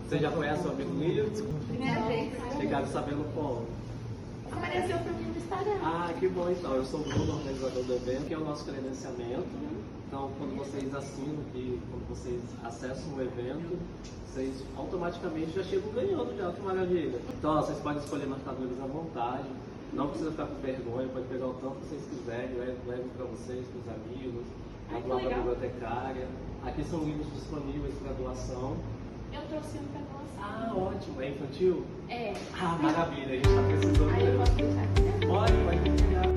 Você já conhece o amigo Lírio? Primeira vez. Ficaram sabendo como? Apareceu pra mim no Instagram. Ah, que bom então. Eu sou o Bruno, organizador do evento, que é o nosso credenciamento. Então, quando vocês assinam aqui, quando vocês acessam o evento, vocês automaticamente já chegam ganhando já, que maravilha. Então, ó, vocês podem escolher marcadores à vontade. Não precisa ficar com vergonha, pode pegar o tanto que vocês quiserem, levem para vocês, para os amigos, Ai, para a que legal. bibliotecária. Aqui são livros disponíveis para doação. Eu trouxe um pra doação. Ah, ótimo. É infantil? É. Ah, maravilha. A gente está precisando Aí eu dele. posso deixar aqui, né? Pode pegar.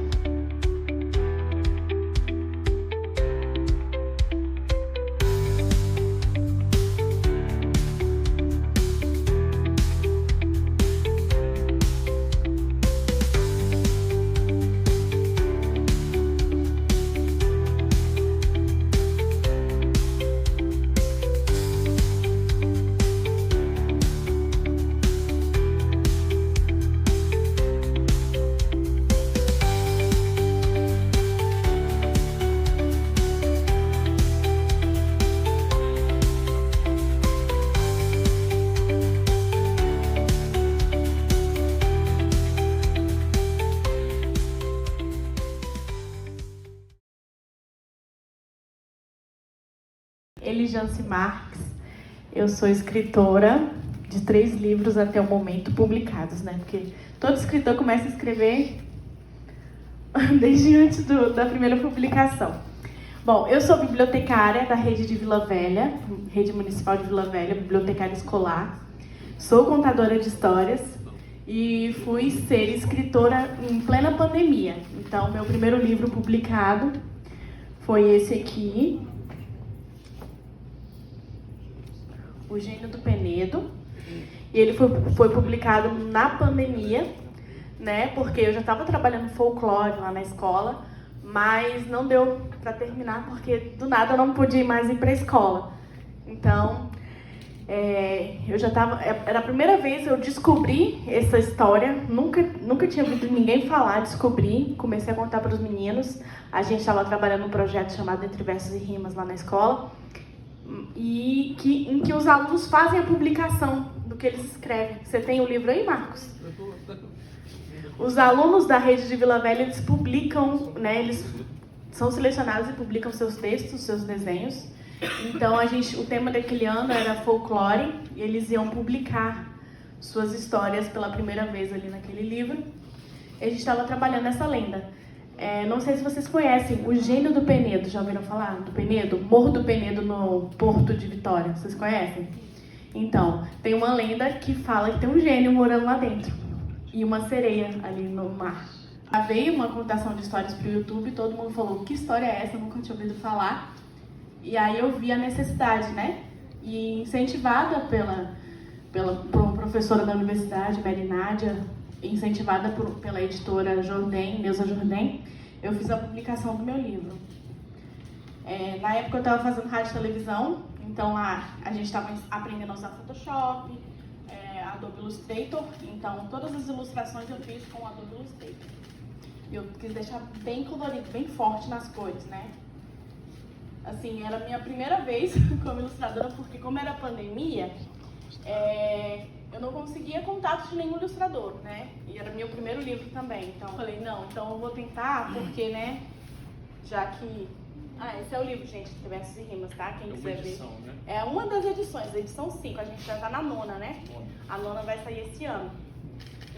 Elijance Marques, eu sou escritora de 3 livros até o momento publicados, né? Porque todo escritor começa a escrever desde antes da primeira publicação. Bom, eu sou bibliotecária da rede de Vila Velha, rede municipal de Vila Velha, bibliotecária escolar. Sou contadora de histórias e fui ser escritora em plena pandemia. Então, meu primeiro livro publicado foi esse aqui, O Gênio do Penedo, e ele foi publicado na pandemia, né? Porque eu já estava trabalhando folclore lá na escola, mas não deu para terminar porque do nada eu não podia mais ir para a escola. Então, eu já estava. Era a primeira vez que eu descobri essa história, nunca tinha ouvido ninguém falar, descobri, comecei a contar para os meninos. A gente estava trabalhando num projeto chamado Entre Versos e Rimas lá na escola. Em que os alunos fazem a publicação do que eles escrevem. Você tem o livro aí, Marcos? Os alunos da rede de Vila Velha, eles publicam, né, eles são selecionados e publicam seus textos, seus desenhos. Então, o tema daquele ano era folclore, e eles iam publicar suas histórias pela primeira vez ali naquele livro. E a gente estava trabalhando essa lenda. Não sei se vocês conhecem o Gênio do Penedo. Já ouviram falar do Penedo? Morro do Penedo, no Porto de Vitória. Vocês conhecem? Então, tem uma lenda que fala que tem um gênio morando lá dentro. E uma sereia ali no mar. Veio uma contação de histórias pro YouTube, todo mundo falou, que história é essa? Eu nunca tinha ouvido falar. E aí eu vi a necessidade, né? E incentivada por uma professora da universidade, Mary Nádia, incentivada pela editora Jourdain, Neuza Jourdain, eu fiz a publicação do meu livro. Na época eu estava fazendo rádio e televisão, então lá a gente estava aprendendo a usar Photoshop, Adobe Illustrator, então todas as ilustrações eu fiz com Adobe Illustrator. Eu quis deixar bem colorido, bem forte nas cores, né? Assim, era a minha primeira vez como ilustradora, porque como era pandemia, eu não conseguia contato de nenhum ilustrador, né? E era meu primeiro livro também, então eu falei, não, então eu vou tentar, porque, né, já que... esse é o livro, gente, Entre Versos e Rimas, tá? Quem quiser ver. Né? É uma das edições, a edição 5, a gente já tá na 9ª, né? A 9ª vai sair esse ano.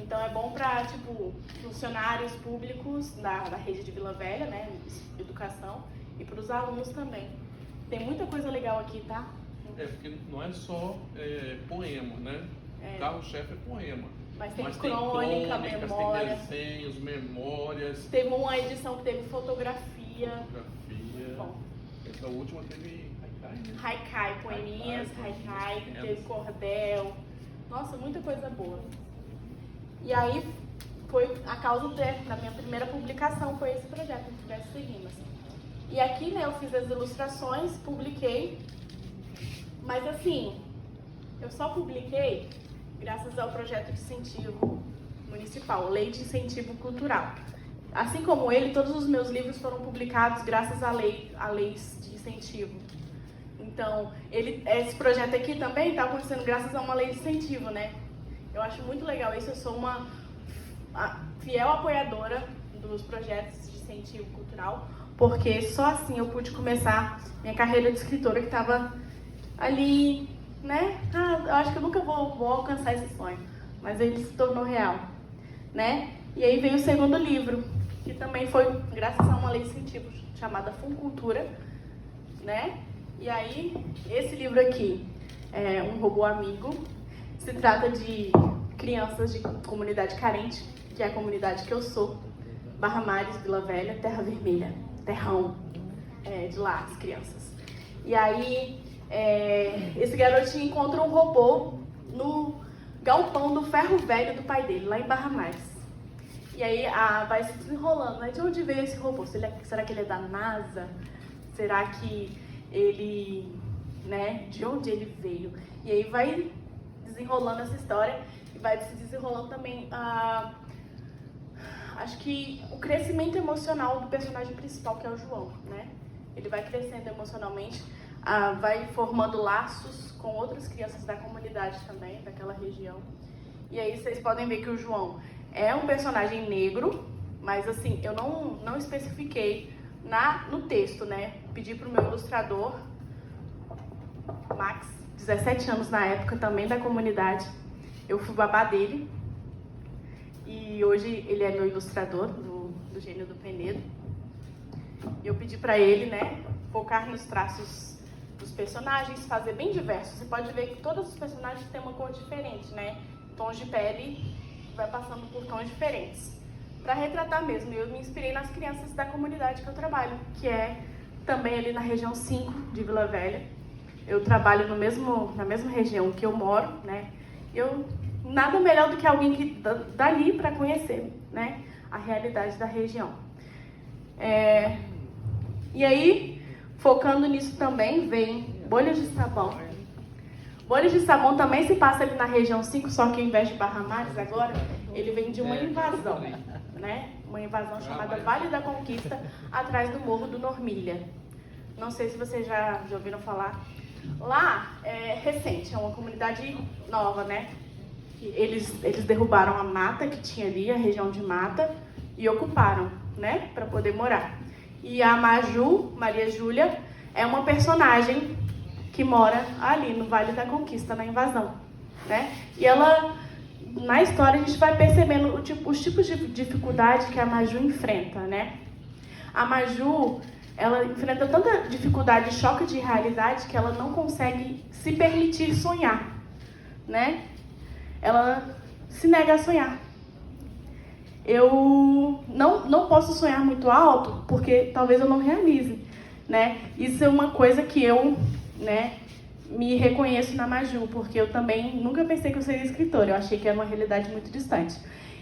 Então é bom para, tipo, funcionários públicos da rede de Vila Velha, né, educação, e para os alunos também. Tem muita coisa legal aqui, tá? Porque não é só poema, né? O carro-chefe é poema. Mas tem tem crônica, memória. tem desenhos, memórias. Teve uma edição que teve fotografia. Bom. Essa última teve haikai, né? Haikai, poeminhas, haikai, teve cordel. Nossa, muita coisa boa. E aí, foi a causa da minha primeira publicação, foi esse projeto, Entre Versos e Rimas. E aqui, né, eu fiz as ilustrações, publiquei, mas assim, eu só publiquei graças ao projeto de incentivo municipal, Lei de Incentivo Cultural. Assim como ele, todos os meus livros foram publicados graças a leis de incentivo. Então, esse projeto aqui também está acontecendo graças a uma lei de incentivo, né? Eu acho muito legal isso, eu sou uma fiel apoiadora dos projetos de incentivo cultural, porque só assim eu pude começar minha carreira de escritora que estava ali, né? Eu acho que eu nunca vou alcançar esse sonho, mas ele se tornou real, né? E aí veio o segundo livro, que também foi graças a uma lei de incentivo chamada Funcultura, né? E aí, esse livro aqui é Um Robô Amigo. Se trata de crianças de comunidade carente, que é a comunidade que eu sou, Barra Mares, Vila Velha, Terra Vermelha, terrão de lá, as crianças. E aí, esse garotinho encontra um robô no galpão do ferro velho do pai dele, lá em Barra Mares. E aí vai se desenrolando, né? De onde veio esse robô? Será que ele é da NASA? Será que ele, né? De onde ele veio? E aí vai desenrolando essa história e vai se desenrolando também acho que o crescimento emocional do personagem principal, que é o João, né? Ele vai crescendo emocionalmente, vai formando laços com outras crianças da comunidade também, daquela região. E aí vocês podem ver que o João é um personagem negro, mas assim, eu não especifiquei no texto, né? Pedi para o meu ilustrador, Max, 17 anos na época, também da comunidade. Eu fui babá dele. E hoje ele é meu ilustrador do Gênio do Penedo. Eu pedi para ele, né, focar nos traços dos personagens, fazer bem diversos. Você pode ver que todos os personagens têm uma cor diferente, né? Tons de pele vai passando por tons diferentes. Para retratar mesmo, eu me inspirei nas crianças da comunidade que eu trabalho, que é também ali na região 5 de Vila Velha. Eu trabalho na mesma região que eu moro, né? Nada melhor do que alguém que dali para conhecer, né, a realidade da região. E aí, focando nisso também, vem Bolhas de Sabão. Bolhas de Sabão também se passa ali na região 5, só que ao invés de Barra Mares agora, ele vem de uma invasão, né? Uma invasão chamada Vale da Conquista, atrás do Morro do Normilha. Não sei se vocês já ouviram falar. Lá é recente, é uma comunidade nova, né? Eles derrubaram a mata que tinha ali, a região de mata, e ocuparam, né, para poder morar. E a Maju, Maria Júlia, é uma personagem que mora ali no Vale da Conquista, na invasão, né? E ela, na história, a gente vai percebendo os tipos de dificuldade que a Maju enfrenta, né? A Maju, ela enfrenta tanta dificuldade e choque de realidade que ela não consegue se permitir sonhar, né? Ela se nega a sonhar. Eu não posso sonhar muito alto, porque talvez eu não realize, né? Isso é uma coisa que eu, né, me reconheço na Maju, porque eu também nunca pensei que eu seria escritora. Eu achei que era uma realidade muito distante.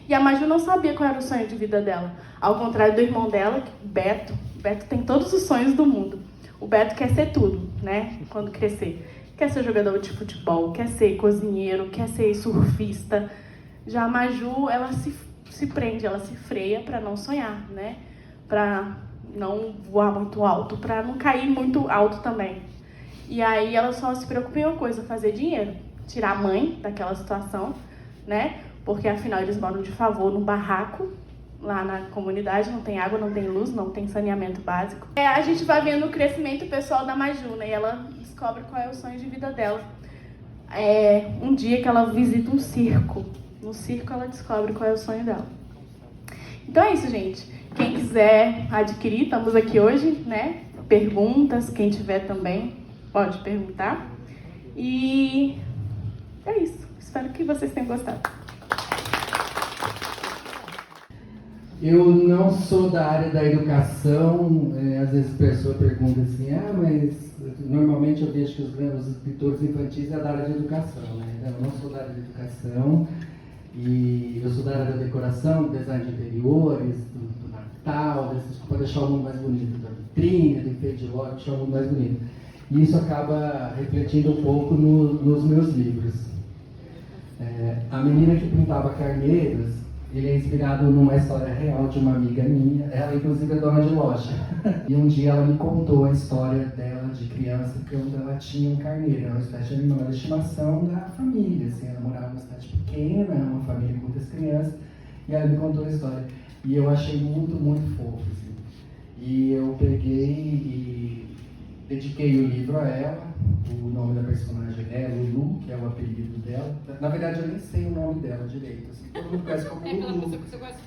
E a Maju não sabia qual era o sonho de vida dela. Ao contrário do irmão dela, Beto. Beto tem todos os sonhos do mundo. O Beto quer ser tudo, né? Quando crescer. Quer ser jogador de futebol, quer ser cozinheiro, quer ser surfista. Já a Maju, ela se prende, ela se freia para não sonhar, né? Para não voar muito alto, para não cair muito alto também. E aí ela só se preocupa em uma coisa, fazer dinheiro. Tirar a mãe daquela situação, né? Porque afinal eles moram de favor num barraco, lá na comunidade, não tem água, não tem luz, não tem saneamento básico. A gente vai vendo o crescimento pessoal da Maju, né? E ela descobre qual é o sonho de vida dela. Um dia que ela visita um circo. No circo ela descobre qual é o sonho dela. Então é isso, gente. Quem quiser adquirir, estamos aqui hoje, né? Perguntas, quem tiver também, pode perguntar. E é isso. Espero que vocês tenham gostado. Eu não sou da área da educação, às vezes a pessoa pergunta assim, mas normalmente eu vejo que os escritores infantis é da área de educação, né? Eu não sou da área de educação, e eu sou da área da decoração, do design de interiores, do Natal, para deixar o mundo mais bonito, da vitrine, do enfeite de loja, deixar o mundo mais bonito. E isso acaba refletindo um pouco nos meus livros. A Menina que Pintava Carneiros, ele é inspirado numa história real de uma amiga minha. Ela, inclusive, é dona de loja. E um dia ela me contou a história dela dela de criança, quando ela tinha um carneiro, era uma espécie de animal de estimação da família, assim, ela morava numa cidade pequena, uma família com muitas crianças, e ela me contou a história. E eu achei muito, muito fofo, assim. E eu peguei e dediquei o livro a ela. O nome da personagem é Lulu, que é o apelido dela. Na verdade, eu nem sei o nome dela direito, assim. Todo mundo conhece como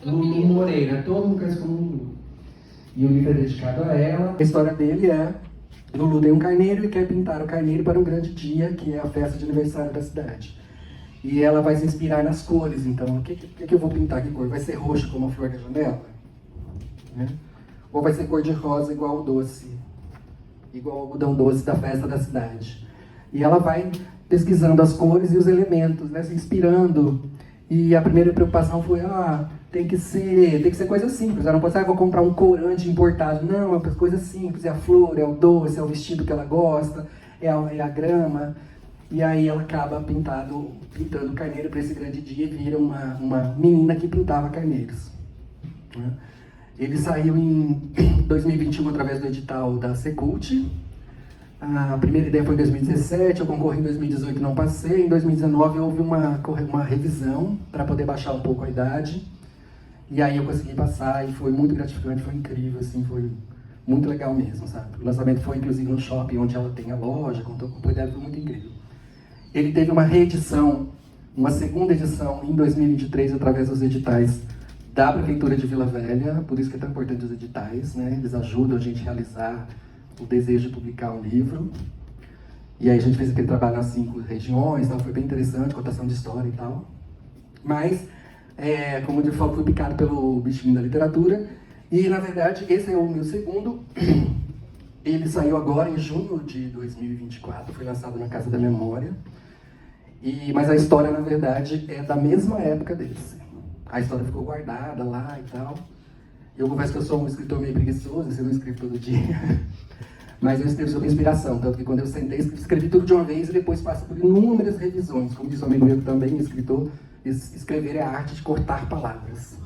Lulu. Lulu Moreira, todo mundo conhece como Lulu. E o livro é dedicado a ela. A história dele é: Lulu tem um carneiro e quer pintar o carneiro para um grande dia, que é a festa de aniversário da cidade. E ela vai se inspirar nas cores, então, o que eu vou pintar? Que cor? Vai ser roxo como a flor da janela? Né? Ou vai ser cor de rosa igual o doce, igual o algodão doce da festa da cidade? E ela vai pesquisando as cores e os elementos, né, se inspirando. E a primeira preocupação foi, tem que ser coisa simples. Ela não pode dizer, vou comprar um corante importado. Não, é coisa simples, é a flor, é o doce, é o vestido que ela gosta, é a grama. E aí ela acaba pintando o carneiro para esse grande dia e vira uma menina que pintava carneiros. Né? Ele saiu em 2021 através do edital da Secult. A primeira ideia foi em 2017, eu concorri em 2018 e não passei. Em 2019 houve uma revisão para poder baixar um pouco a idade. E aí eu consegui passar e foi muito gratificante, foi incrível, assim, foi muito legal mesmo, sabe? O lançamento foi inclusive no shopping onde ela tem a loja, contou com a ideia, foi muito incrível. Ele teve uma reedição, uma segunda edição em 2023 através dos editais da Prefeitura de Vila Velha, por isso que é tão importante os editais, né? Eles ajudam a gente a realizar o desejo de publicar um livro. E aí a gente fez aquele trabalho nas 5 regiões, então foi bem interessante, contação de história e tal. Mas, como eu falo, fui picado pelo bichinho da literatura. E, na verdade, esse é o meu segundo. Ele saiu agora em junho de 2024, foi lançado na Casa da Memória. Mas a história, na verdade, é da mesma época desse. A história ficou guardada lá e tal. Eu confesso que eu sou um escritor meio preguiçoso, eu não escrevo todo dia. Mas eu escrevo sobre inspiração, tanto que quando eu sentei, escrevi tudo de uma vez e depois passo por inúmeras revisões. Como disse um amigo meu também, escritor, escrever é a arte de cortar palavras.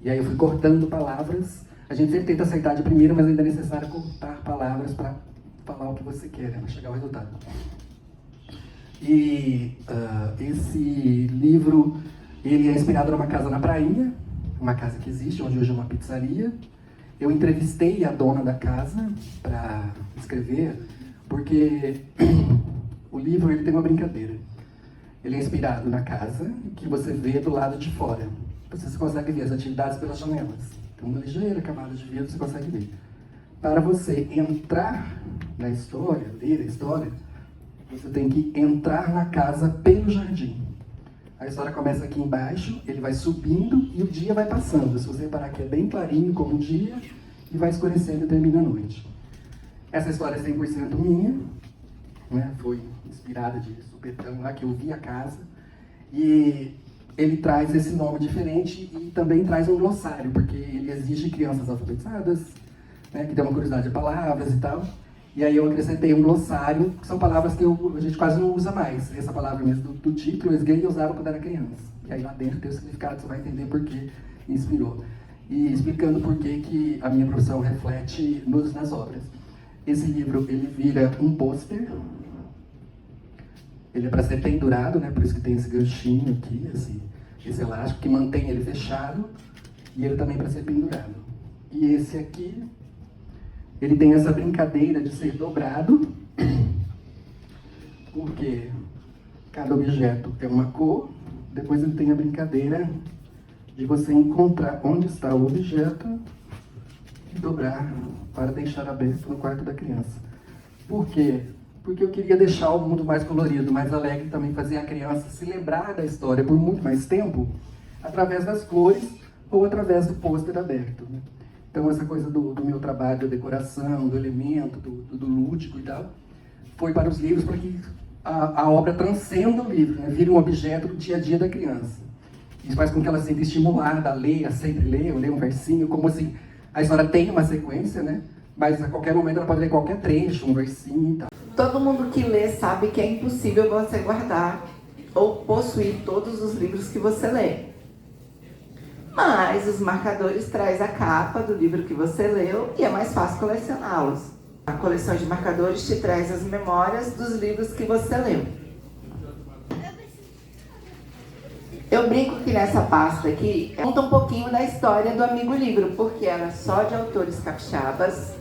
E aí eu fui cortando palavras. A gente sempre tenta aceitar de primeira, mas ainda é necessário cortar palavras para falar o que você quer, né? Para chegar ao resultado. E esse livro, ele é inspirado numa casa na Prainha, uma casa que existe, onde hoje é uma pizzaria. Eu entrevistei a dona da casa para escrever, porque o livro ele tem uma brincadeira. Ele é inspirado na casa que você vê do lado de fora. Você consegue ver as atividades pelas janelas. Tem uma ligeira camada de vidro, você consegue ver. Para você entrar na história, ler a história, você tem que entrar na casa pelo jardim. A história começa aqui embaixo, ele vai subindo e o dia vai passando. Se você reparar que é bem clarinho como o dia, e vai escurecendo e termina a noite. Essa história é 100% minha, né? Foi inspirada de supetão lá, que eu vi a casa. E ele traz esse nome diferente e também traz um glossário, porque ele exige crianças alfabetizadas, né, que tem uma curiosidade de palavras e tal. E aí eu acrescentei um glossário, que são palavras que a gente quase não usa mais. Essa palavra mesmo do título, eu usava quando era criança. E aí lá dentro tem o significado, você vai entender por que inspirou. E explicando por que a minha profissão reflete nas obras. Esse livro, ele vira um pôster. Ele é para ser pendurado, né? Por isso que tem esse ganchinho aqui, esse elástico, que mantém ele fechado. E ele também para ser pendurado. E esse aqui, ele tem essa brincadeira de ser dobrado, porque cada objeto é uma cor, depois ele tem a brincadeira de você encontrar onde está o objeto e dobrar para deixar aberto no quarto da criança. Por quê? Porque eu queria deixar o mundo mais colorido, mais alegre, também fazer a criança se lembrar da história por muito mais tempo, através das cores ou através do pôster aberto, né? Então essa coisa do meu trabalho, da decoração, do elemento, do lúdico e tal, foi para os livros para que a obra transcenda o livro, né? Vire um objeto do dia a dia da criança. Isso faz com que ela se sinta estimulada a ler, a sempre ler, ou ler um versinho, como assim, a história tem uma sequência, né? Mas a qualquer momento ela pode ler qualquer trecho, um versinho e tal. Todo mundo que lê sabe que é impossível você guardar ou possuir todos os livros que você lê. Mas os marcadores trazem a capa do livro que você leu e é mais fácil colecioná-los. A coleção de marcadores te traz as memórias dos livros que você leu. Eu brinco que nessa pasta aqui conta um pouquinho da história do Amigo Livro, porque ela é só de autores capixabas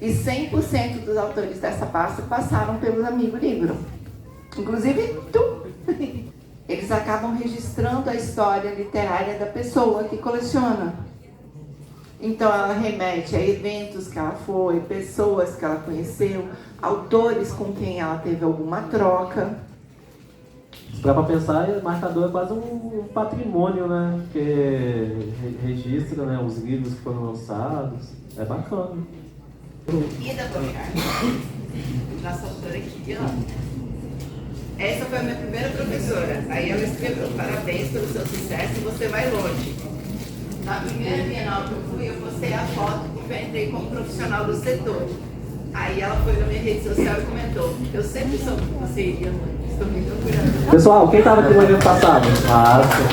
e 100% dos autores dessa pasta passaram pelo Amigo Livro. Inclusive tu. Eles acabam registrando a história literária da pessoa que coleciona. Então ela remete a eventos que ela foi, pessoas que ela conheceu, autores com quem ela teve alguma troca. Para pensar, marcador é quase um patrimônio, né? Que registra, né, os livros que foram lançados. É bacana. E da Bocar, nossa autora aqui, ó. Essa foi a minha primeira professora. Aí ela escreveu: parabéns pelo seu sucesso, você vai longe. Na primeira Bienal que eu fui, eu postei a foto porque eu entrei como profissional do setor. Aí ela foi na minha rede social e comentou: eu sempre soube que você iria longe. Estou muito orgulhosa. Pessoal, quem estava aqui no evento passado? Márcia.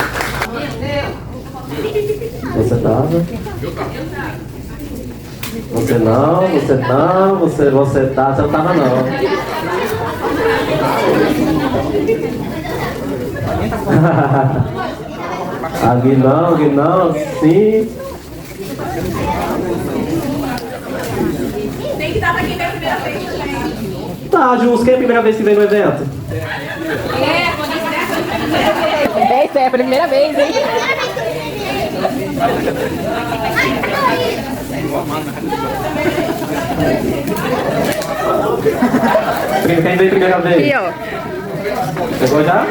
Você estava? Eu tava. Você não, você não, você tá, você não estava não. Aguinão, sim. Tem que estar pra quem veio a primeira vez também. Tá, Jus, quem é a primeira vez que vem no evento? Essa é a primeira vez, hein? Quem veio a primeira vez? Aqui, ó. Chegou já?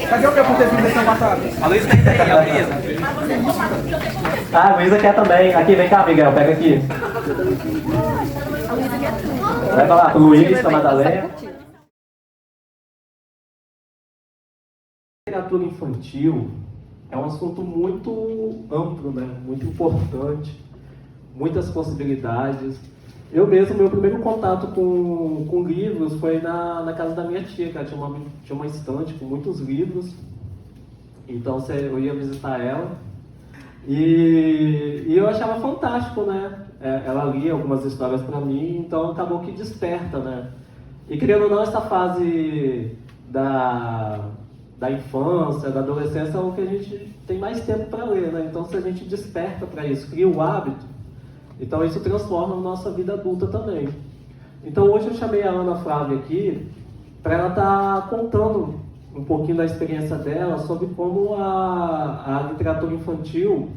Cadê o que aconteceu na sessão passada? A Luísa tá aí, a Luísa. Ah, a Luísa quer também. Aqui, vem cá, Miguel, pega aqui. Leva lá pro Luiz, pra Madalena. Literatura infantil é um assunto muito amplo, né? Muito importante, muitas possibilidades. Eu mesmo, meu primeiro contato com livros foi na casa da minha tia, que ela tinha uma estante com muitos livros. Então eu ia visitar ela e eu achava fantástico, né? Ela lia algumas histórias para mim, então acabou que desperta, né? E querendo ou não, essa fase da infância, da adolescência é o que a gente tem mais tempo para ler, né? Então se a gente desperta para isso, cria o hábito, então isso transforma a nossa vida adulta também. Então hoje eu chamei a Ana Flávia aqui para ela estar contando um pouquinho da experiência dela sobre como a literatura infantil,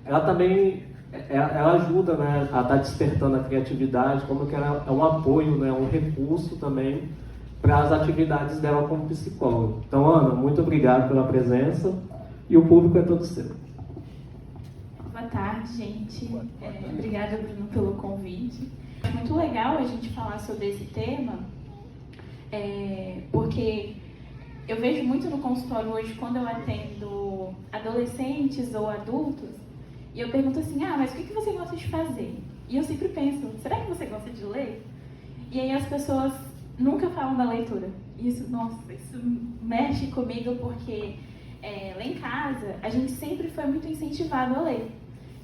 ela também ela ajuda, né, a estar despertando a criatividade, como que ela é um apoio, né, um recurso também para as atividades dela como psicóloga. Então, Ana, muito obrigado pela presença e o público é todo seu. Boa tarde, gente. Obrigada, Bruno, pelo convite. É muito legal a gente falar sobre esse tema, porque eu vejo muito no consultório hoje, quando eu atendo adolescentes ou adultos, e eu pergunto assim, mas o que você gosta de fazer? E eu sempre penso, será que você gosta de ler? E aí as pessoas nunca falam da leitura. Isso mexe comigo, porque lá em casa a gente sempre foi muito incentivado a ler.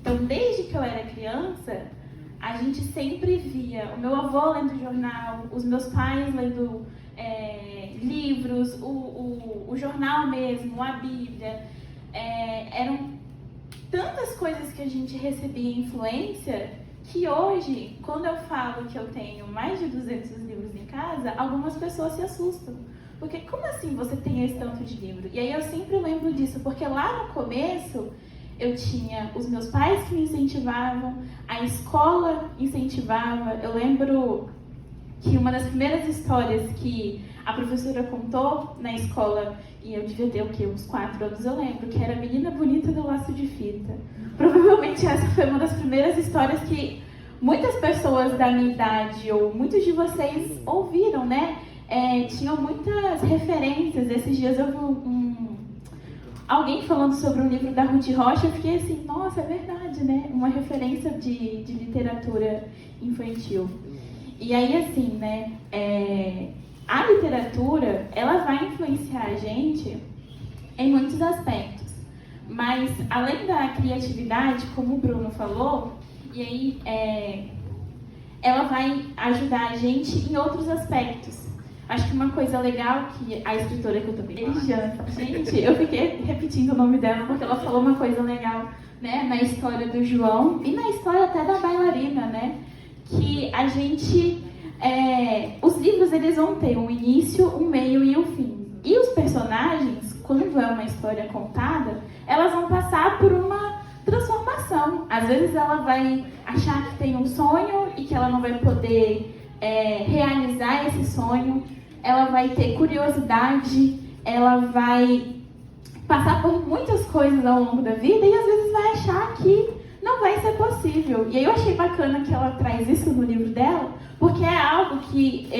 Então, desde que eu era criança, a gente sempre via o meu avô lendo jornal, os meus pais lendo livros, o jornal mesmo, a Bíblia. Eram tantas coisas que a gente recebia influência que hoje, quando eu falo que eu tenho mais de 200 livros em casa, algumas pessoas se assustam. Porque como assim você tem esse tanto de livro? E aí eu sempre lembro disso, porque lá no começo eu tinha os meus pais que me incentivavam, a escola incentivava. Eu lembro que uma das primeiras histórias que a professora contou na escola, e eu devia ter o quê? Uns 4 anos, eu lembro, que era a Menina Bonita do Laço de Fita. Provavelmente essa foi uma das primeiras histórias que muitas pessoas da minha idade, ou muitos de vocês, ouviram, né? Tinham muitas referências. Esses dias eu vi alguém falando sobre um livro da Ruth Rocha, eu fiquei assim, nossa, é verdade, né? Uma referência de literatura infantil. E aí, assim, né? A literatura, ela vai influenciar a gente em muitos aspectos. Mas, além da criatividade, como o Bruno falou, E aí, ela vai ajudar a gente em outros aspectos. Acho que uma coisa legal que a escritora que eu tô beijando, gente, eu fiquei repetindo o nome dela porque ela falou uma coisa legal, né, na história do João e na história até da bailarina, né, que a gente, os livros eles vão ter um início, um meio e um fim. E os personagens, quando é uma história contada, elas vão passar por uma transformação. Às vezes ela vai achar que tem um sonho e que ela não vai poder realizar esse sonho. Ela vai ter curiosidade, ela vai passar por muitas coisas ao longo da vida e às vezes vai achar que não vai ser possível. E aí eu achei bacana que ela traz isso no livro dela, porque é algo que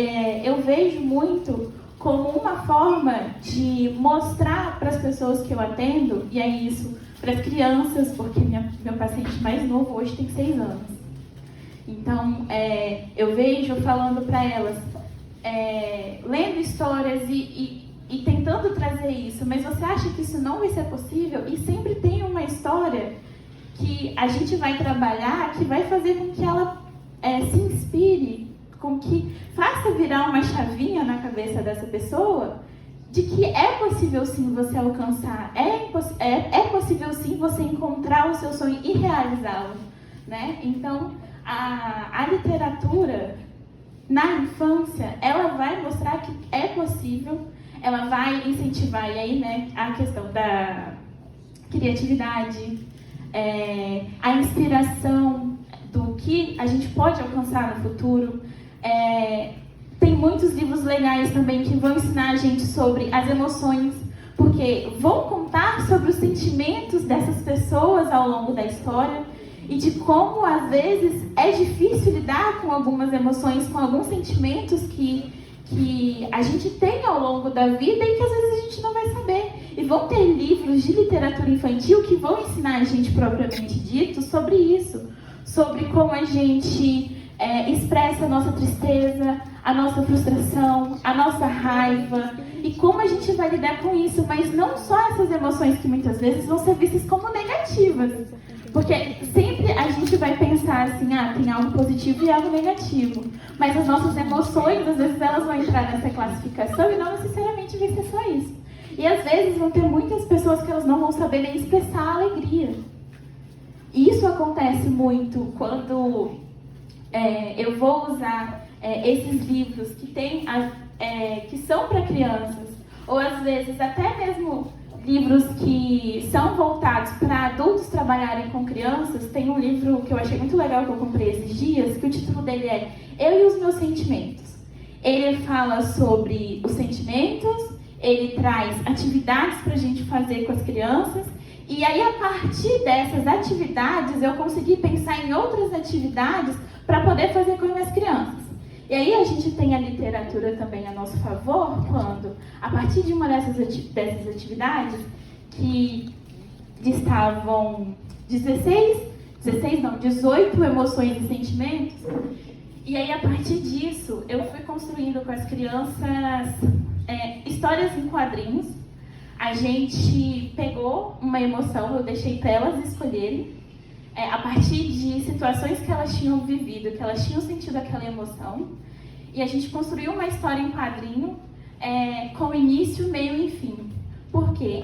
eu vejo muito como uma forma de mostrar para as pessoas que eu atendo, e é isso, para as crianças, porque meu paciente mais novo hoje tem 6 anos. Então, eu vejo falando para elas, lendo histórias e tentando trazer isso, mas você acha que isso não vai ser possível? E sempre tem uma história que a gente vai trabalhar, que vai fazer com que ela se inspire, com que faça virar uma chavinha na cabeça dessa pessoa, de que é possível sim você alcançar, é possível sim você encontrar o seu sonho e realizá-lo, né? Então, a literatura na infância, ela vai mostrar que é possível, ela vai incentivar, e aí, né, a questão da criatividade, a inspiração do que a gente pode alcançar no futuro. Tem muitos livros legais também que vão ensinar a gente sobre as emoções, porque vão contar sobre os sentimentos dessas pessoas ao longo da história e de como, às vezes, é difícil lidar com algumas emoções, com alguns sentimentos que a gente tem ao longo da vida e que, às vezes, a gente não vai saber. E vão ter livros de literatura infantil que vão ensinar a gente, propriamente dito, sobre isso, sobre como a gente expressa a nossa tristeza, a nossa frustração, a nossa raiva e como a gente vai lidar com isso, mas não só essas emoções que muitas vezes vão ser vistas como negativas, porque sempre a gente vai pensar assim, tem algo positivo e algo negativo, mas as nossas emoções, às vezes elas vão entrar nessa classificação e não necessariamente vai ser só isso. E às vezes vão ter muitas pessoas que elas não vão saber nem expressar a alegria. E isso acontece muito quando eu vou usar esses livros que são para crianças, ou às vezes até mesmo livros que são voltados para adultos trabalharem com crianças. Tem um livro que eu achei muito legal que eu comprei esses dias, que o título dele é Eu e os Meus Sentimentos. Ele fala sobre os sentimentos, ele traz atividades para a gente fazer com as crianças, e aí a partir dessas atividades eu consegui pensar em outras atividades para poder fazer com as crianças. E aí a gente tem a literatura também a nosso favor, quando, a partir de uma dessas atividades, que estavam 18 emoções e sentimentos, e aí a partir disso eu fui construindo com as crianças histórias em quadrinhos. A gente pegou uma emoção, eu deixei para elas escolherem, a partir de situações que elas tinham vivido, que elas tinham sentido aquela emoção, e a gente construiu uma história em quadrinho com início, meio e fim. Porque,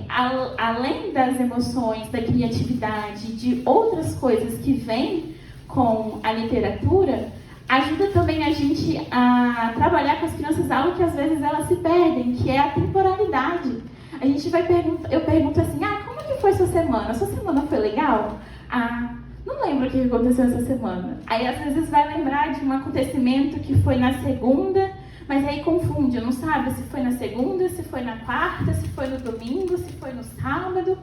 além das emoções, da criatividade, de outras coisas que vêm com a literatura, ajuda também a gente a trabalhar com as crianças algo que às vezes elas se perdem, que é a temporalidade. A gente vai perguntar, eu pergunto assim, como que foi sua semana? Sua semana foi legal? Não lembro o que aconteceu essa semana. Aí às vezes vai lembrar de um acontecimento que foi na segunda, mas aí confunde, não sabe se foi na segunda, se foi na quarta, se foi no domingo, se foi no sábado.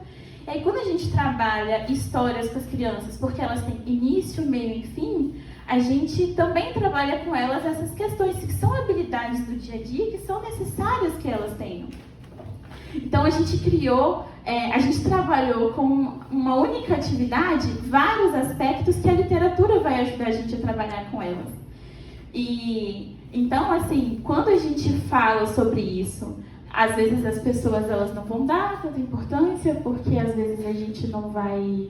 E aí quando a gente trabalha histórias com as crianças, porque elas têm início, meio e fim, a gente também trabalha com elas essas questões que são habilidades do dia a dia, que são necessárias que elas tenham. Então a gente trabalhou com uma única atividade vários aspectos que a literatura vai ajudar a gente a trabalhar com elas. E então, assim, quando a gente fala sobre isso, às vezes as pessoas elas não vão dar tanta importância, porque às vezes a gente não vai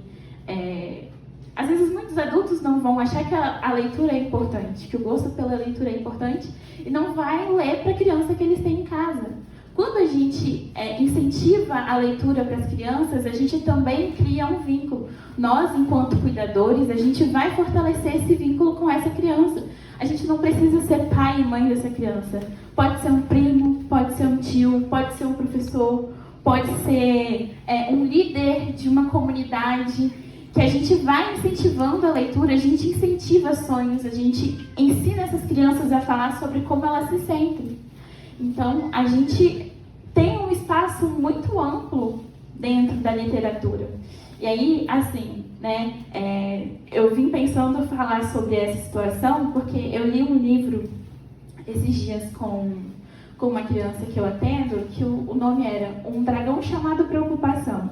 às vezes muitos adultos não vão achar que a leitura é importante, que o gosto pela leitura é importante, e não vai ler para a criança que eles têm em casa. Quando a gente incentiva a leitura para as crianças, a gente também cria um vínculo. Nós, enquanto cuidadores, a gente vai fortalecer esse vínculo com essa criança. A gente não precisa ser pai e mãe dessa criança. Pode ser um primo, pode ser um tio, pode ser um professor, pode ser um líder de uma comunidade, que a gente vai incentivando a leitura, a gente incentiva sonhos, a gente ensina essas crianças a falar sobre como elas se sentem. Então, a gente tem um espaço muito amplo dentro da literatura. E aí, assim, né, eu vim pensando falar sobre essa situação porque eu li um livro esses dias com uma criança que eu atendo, que o nome era Um Dragão Chamado Preocupação.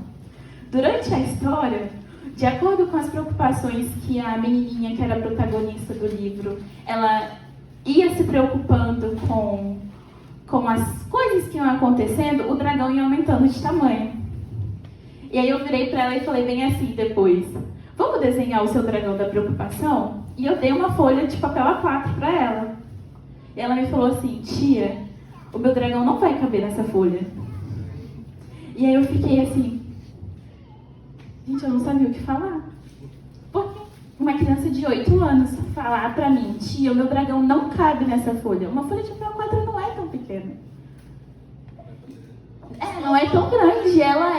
Durante a história, de acordo com as preocupações que a menininha, que era a protagonista do livro, ela ia se preocupando com as coisas que iam acontecendo, o dragão ia aumentando de tamanho. E aí eu virei para ela e falei bem assim depois: vamos desenhar o seu dragão da preocupação? E eu dei uma folha de papel A4 para ela. E ela me falou assim: tia, o meu dragão não vai caber nessa folha. E aí eu fiquei assim, gente, eu não sabia o que falar. Porque uma criança de 8 anos falar pra mim: tia, o meu dragão não cabe nessa folha. Uma folha de papel 4 não é tão pequena. Não é tão grande. Ela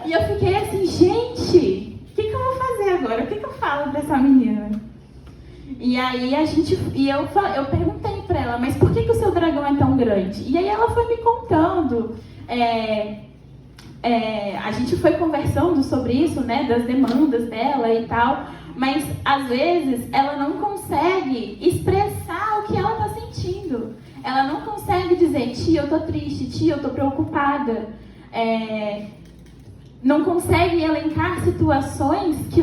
Eu fiquei assim, gente, o que eu vou fazer agora? O que eu falo pra essa menina? E aí eu perguntei pra ela: mas por que o seu dragão é tão grande? E aí ela foi me contando. A gente foi conversando sobre isso, né, das demandas dela e tal, mas às vezes ela não consegue expressar o que ela está sentindo. Ela não consegue dizer: tia, eu tô triste, tia, eu tô preocupada. Não consegue elencar situações que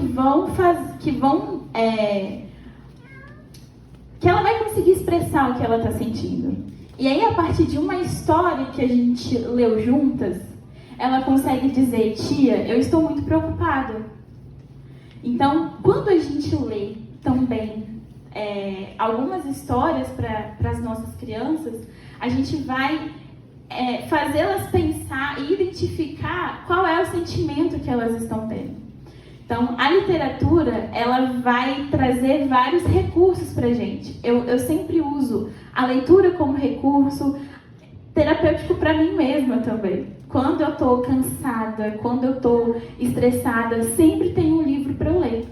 ela vai conseguir expressar o que ela está sentindo. E aí, a partir de uma história que a gente leu juntas, ela consegue dizer: tia, eu estou muito preocupada. Então, quando a gente lê também algumas histórias para as nossas crianças, a gente vai fazê-las pensar e identificar qual é o sentimento que elas estão tendo. Então, a literatura, ela vai trazer vários recursos para a gente. Eu sempre uso a leitura como recurso terapêutico para mim mesma também. Quando eu estou cansada, quando eu estou estressada, sempre tem um livro para eu ler.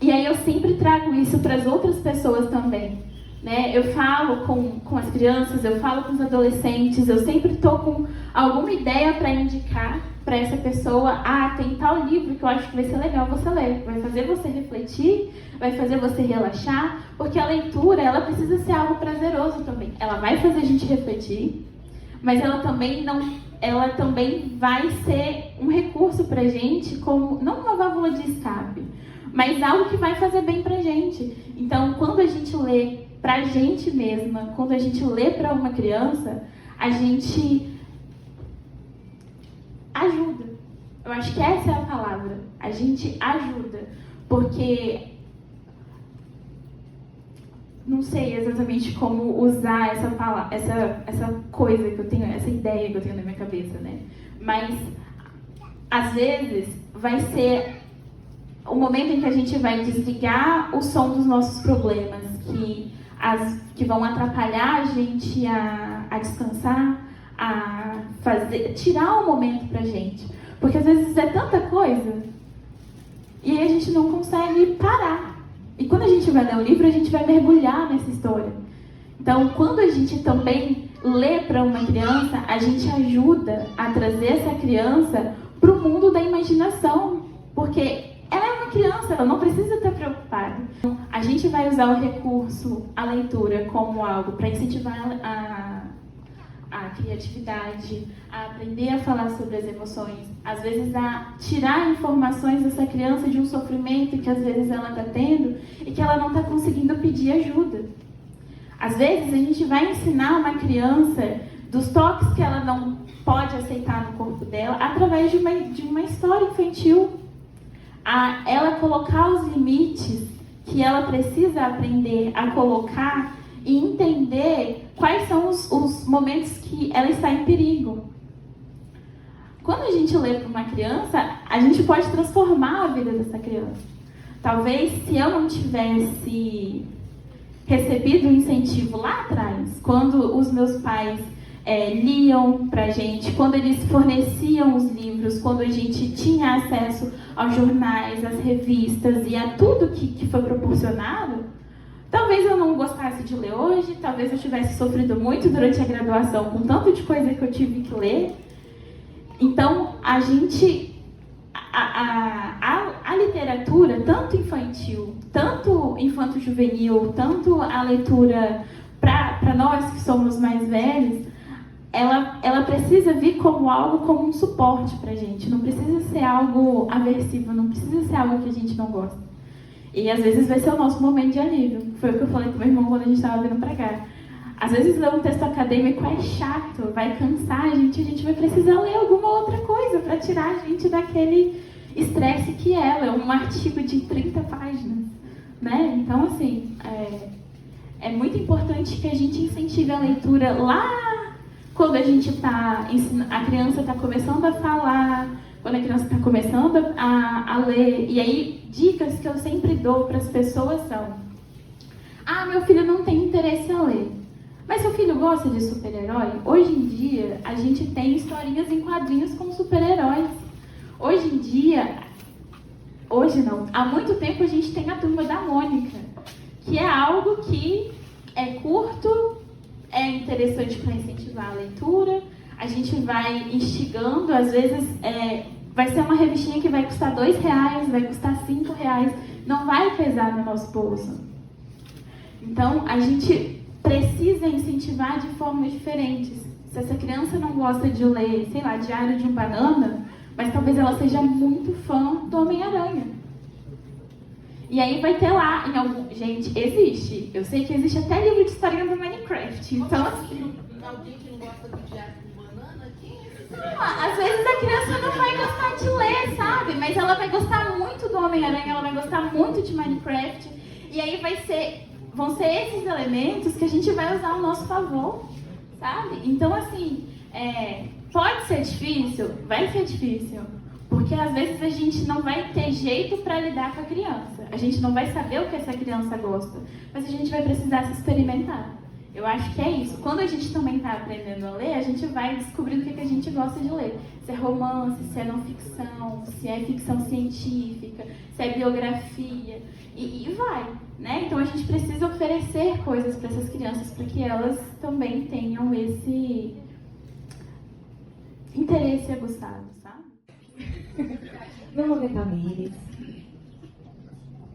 E aí eu sempre trago isso para as outras pessoas também. Né? Eu falo com as crianças, eu falo com os adolescentes, eu sempre estou com alguma ideia para indicar para essa pessoa: tem tal livro que eu acho que vai ser legal você ler, vai fazer você refletir, vai fazer você relaxar, porque a leitura, ela precisa ser algo prazeroso também. Ela vai fazer a gente refletir, mas ela também vai ser um recurso para a gente, como não uma válvula de escape, mas algo que vai fazer bem para a gente. Então, quando a gente lê para a gente mesma, quando a gente lê para uma criança, a gente ajuda. Eu acho que essa é a palavra. A gente ajuda. Porque não sei exatamente como usar essa palavra, essa coisa que eu tenho, essa ideia que eu tenho na minha cabeça, né? Mas às vezes vai ser o momento em que a gente vai desligar o som dos nossos problemas, que vão atrapalhar a gente a descansar, tirar um momento pra gente. Porque às vezes é tanta coisa e aí a gente não consegue parar. E quando a gente vai ler um livro, a gente vai mergulhar nessa história. Então, quando a gente também lê para uma criança, a gente ajuda a trazer essa criança para o mundo da imaginação. Porque ela é uma criança, ela não precisa estar preocupada. A gente vai usar o recurso, a leitura, como algo para incentivar a criatividade, a aprender a falar sobre as emoções, às vezes a tirar informações dessa criança de um sofrimento que às vezes ela está tendo e que ela não está conseguindo pedir ajuda. Às vezes a gente vai ensinar uma criança dos toques que ela não pode aceitar no corpo dela através de uma história infantil. Ela colocar os limites que ela precisa aprender a colocar e entender quais são os momentos que ela está em perigo. Quando a gente lê para uma criança, a gente pode transformar a vida dessa criança. Talvez se eu não tivesse recebido um incentivo lá atrás, quando os meus pais liam pra gente, quando eles forneciam os livros, quando a gente tinha acesso aos jornais, às revistas e a tudo que foi proporcionado, talvez eu não gostasse de ler hoje, talvez eu tivesse sofrido muito durante a graduação com tanto de coisa que eu tive que ler. Então, a literatura, tanto infantil, tanto infanto-juvenil, tanto a leitura para nós que somos mais velhos, ela precisa vir como algo, como um suporte pra gente. Não precisa ser algo aversivo, não precisa ser algo que a gente não gosta. E às vezes vai ser o nosso momento de alívio. Foi o que eu falei com meu irmão quando a gente estava vindo pra cá. Às vezes ler um texto acadêmico é chato, vai cansar a gente vai precisar ler alguma outra coisa para tirar a gente daquele estresse que é um artigo de 30 páginas, né? Então, assim, é muito importante que a gente incentive a leitura lá quando a gente a criança está começando a falar, quando a criança está começando a ler. E aí, dicas que eu sempre dou para as pessoas são: meu filho não tem interesse a ler. Mas seu filho gosta de super-herói? Hoje em dia, a gente tem historinhas em quadrinhos com super-heróis. Hoje em dia, hoje não, há muito tempo a gente tem a Turma da Mônica, que é algo que é curto, é interessante para incentivar a leitura, a gente vai instigando, às vezes vai ser uma revistinha que vai custar R$2, vai custar R$5, não vai pesar no nosso bolso. Então, a gente precisa incentivar de formas diferentes. Se essa criança não gosta de ler, sei lá, Diário de um Banana, mas talvez ela seja muito fã do Homem-Aranha. E aí vai ter lá, em algum... Gente, existe. Eu sei que existe até livro de historinha do Minecraft. Então, assim... Alguém que não gosta do Diário de um Banana? Às vezes a criança não vai gostar de ler, sabe? Mas ela vai gostar muito do Homem-Aranha, ela vai gostar muito de Minecraft. E aí vão ser esses elementos que a gente vai usar ao nosso favor, sabe? Então, assim, pode ser difícil? Vai ser difícil. Porque, às vezes, a gente não vai ter jeito para lidar com a criança. A gente não vai saber o que essa criança gosta. Mas a gente vai precisar se experimentar. Eu acho que é isso. Quando a gente também está aprendendo a ler, a gente vai descobrindo o que a gente gosta de ler. Se é romance, se é não ficção, se é ficção científica, se é biografia. E vai, né? Então a gente precisa oferecer coisas para essas crianças para que elas também tenham esse interesse aguçado, sabe? Meu nome é Tamires.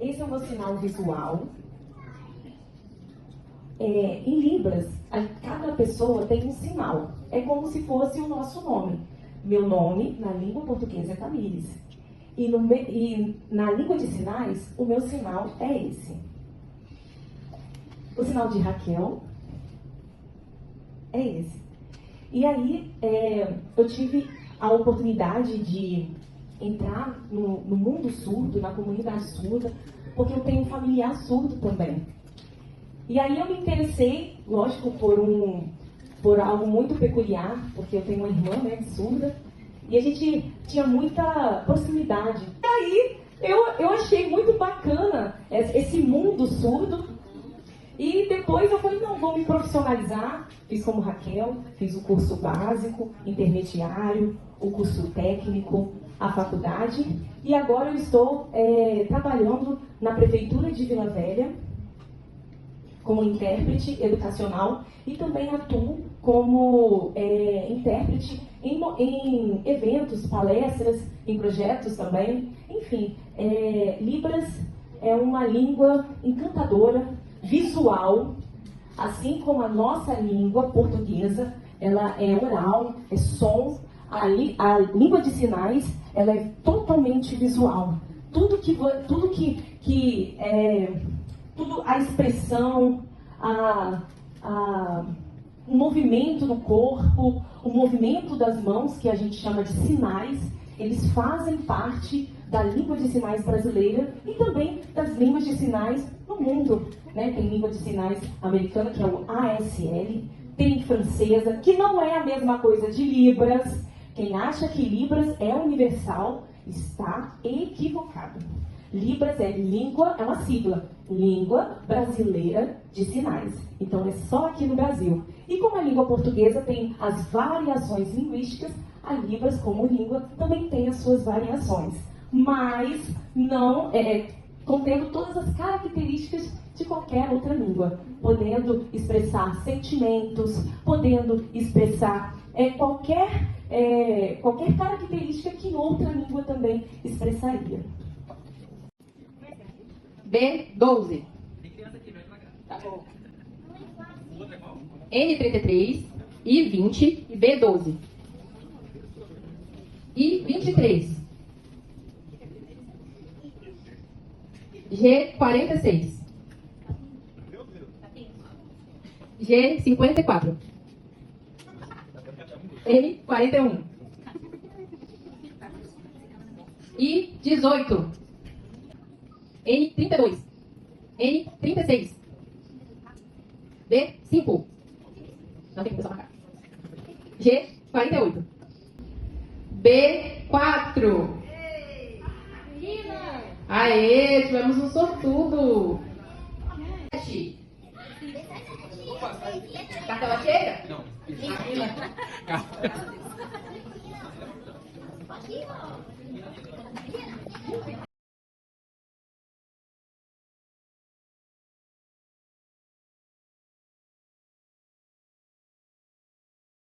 Esse é o meu sinal visual. Em Libras, cada pessoa tem um sinal. É como se fosse o nosso nome. Meu nome, na língua portuguesa, é Tamires. E na língua de sinais, o meu sinal é esse. O sinal de Raquel é esse. E aí, eu tive a oportunidade de entrar no mundo surdo, na comunidade surda, porque eu tenho um familiar surdo também. E aí eu me interessei, lógico, por algo muito peculiar, porque eu tenho uma irmã, né, surda, e a gente tinha muita proximidade. E aí eu achei muito bacana esse mundo surdo, e depois eu falei, não, vou me profissionalizar. Fiz como Raquel, fiz o curso básico, intermediário, o curso técnico, a faculdade, e agora eu estou trabalhando na Prefeitura de Vila Velha, como intérprete educacional, e também atuo como intérprete em eventos, palestras, em projetos também. Enfim, Libras é uma língua encantadora, visual, assim como a nossa língua portuguesa, ela é oral, é som. A língua de sinais, ela é totalmente visual. Tudo a expressão, o movimento do corpo, o movimento das mãos, que a gente chama de sinais, eles fazem parte da língua de sinais brasileira e também das línguas de sinais no mundo, né? Tem língua de sinais americana, que é o ASL, tem francesa, que não é a mesma coisa de Libras. Quem acha que Libras é universal está equivocado. Libras é língua, é uma sigla, Língua Brasileira de Sinais. Então é só aqui no Brasil. E como a língua portuguesa tem as variações linguísticas, a Libras como língua também tem as suas variações. Mas não contendo todas as características de qualquer outra língua, podendo expressar sentimentos, podendo expressar qualquer característica que outra língua também expressaria. B12. Tá bom. N33, I20 e B12. I23. G46. G54. N41. I18. N32. N36. B5. Não tem que começar a marcar. G48. B4. Aê, tivemos um sortudo. Cartela cheia? Não. Aqui, ó.